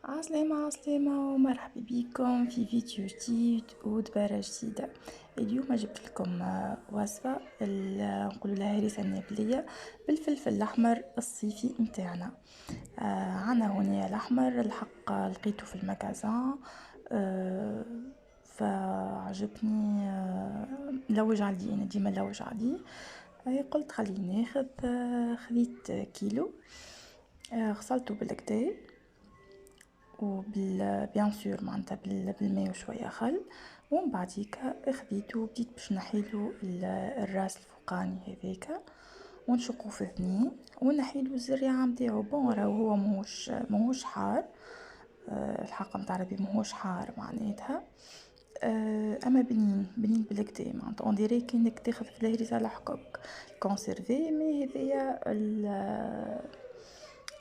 عسلامة عسلامة ومرحبا بكم في فيديو جديد ودبارة جديدة. اليوم جبت لكم وصفة نقولوا لها هريسة النابلية بالفلفل الأحمر الصيفي متاعنا. عنا هنا الأحمر الحق لقيته في المكازان، فعجبني، لوج عليه، أنا ديما لوج عليه. قلت خليني ناخذ، خذيت كيلو، غسلته بالكدا بيان سور معناتها بالماء وشويه خل، ومن بعديك خديته وبديت باش نحيلو الراس الفوقاني هذاك ونشقو في اثنين ونحيلو الزريعه متاعو. بون راهو هو ماهوش حار، الحق متاع ربي ماهوش حار معناتها، اما بنين بالكدا، معناتها اون ديري كانك تاخذ في الهريسه على حكوك كونسيرفي. مي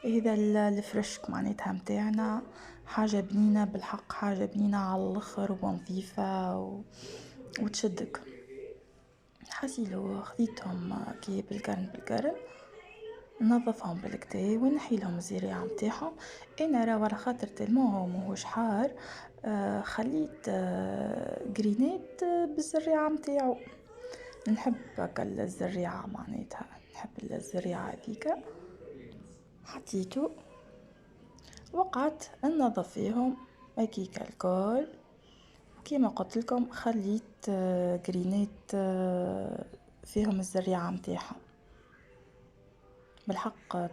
هذا الفرشك معناتها متاعنا حاجه بنينه بالحق، حاجه بنينه على الاخر ونظيفه وتشدك. حسيلو خذيتهم كي بالقرن نظفهم بالكدا ونحيلهم الزريعه متاعهم. انا راه على خاطر تلمو هو ماهوش حار، خليت جرينات بالزريعه متاعو. نحب هكا الزريعه معناتها، نحب الزريعه هذيك. حطيتو وقعدت ننظف فيهم هكيكا الكل، كيما قلت لكم خليت جرينات فيهم الزريعه متاعهم. بالحق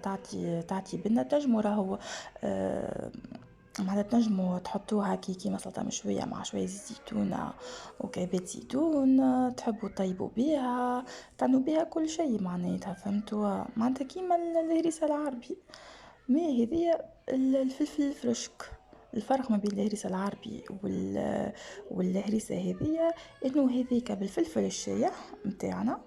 تعطي بنا. تنجموا راهو معناتها تنجموا تحطوها كيما سلطه مشويه مع شويه زيت زيتونه وكعبات زيتون، تحبوا طيبوا بها تعملوا بها كل شيء معناتها، فهمتوا؟ معناتها كيما الهريسه العربي. ما هذه الفلفل الفرشك. الفرق ما بين الهريسه العربي والهريسه هذه انه هذيك بالفلفل الشايح متاعنا،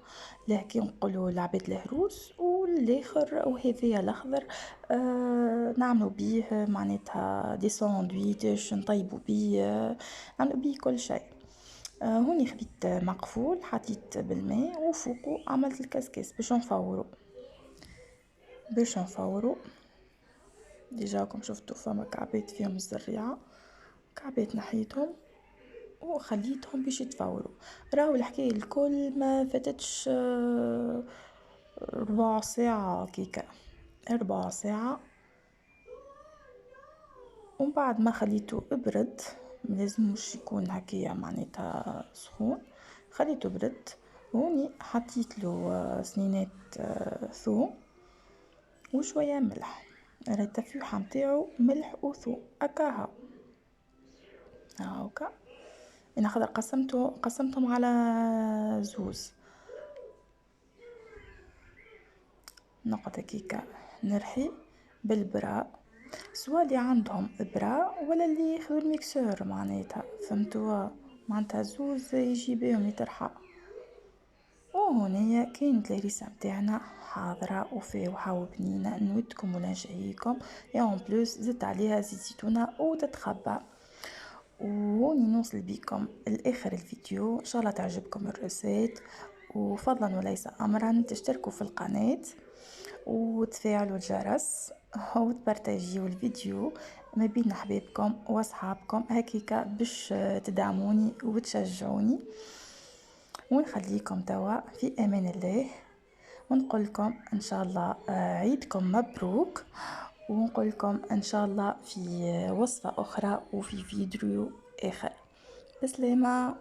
لكن نقولوا العباد الهروس، والاخر وهذيا الاخضر نعملوا بيه معناتها دي ساندويتش، نطيبوا بيه، نعملوا بيه كل شيء. هوني خديت مقفول حطيت بالماء وفوقه عملت الكسكس باش نفورو. ديجاكم شفتوا فما كعبات فيهم الزريعه، كعبات نحيتهم وخليتهم باش يتفوروا. راهو الحكايه الكل ما فاتتش ربع ساعه كيكه، ربع ساعه. ومن بعد ما خليته ابرد، ملازموش يكون هكايا معناتها سخون، خليته برد. هوني حطيت له سنينات ثوم وشويه ملح، راهي التفيوحه متاعو ملح وثوم هكاها هاكا. انا خضر قسمتهم على زوز نقعد هكيكا نرحي بالبراء، سواء اللي عندهم براء ولا اللي ياخذوا الميكسور معناتها، فهمتوا؟ معناتها زوز يجي بهم يترحى. وهنا كانت الهريسه متاعنا حاضره وفاوحه وبنينه، نودكم ولا نشهيكم. يا اون بلوس زدت عليها زيت زيتونه وتتخبى. وهوني نوصل بكم لاخر الفيديو، ان شاء الله تعجبكم الرسائل، وفضلا وليس امرا تشتركوا في القناه وتفعلوا الجرس وتبارتاجيوا الفيديو ما بين احبابكم واصحابكم هكيكا باش تدعموني وتشجعوني. ونخليكم توا في امان الله، ونقول لكم ان شاء الله عيدكم مبروك، ونقول لكم ان شاء الله في وصفة اخرى وفي فيديو اخر. بسلامة.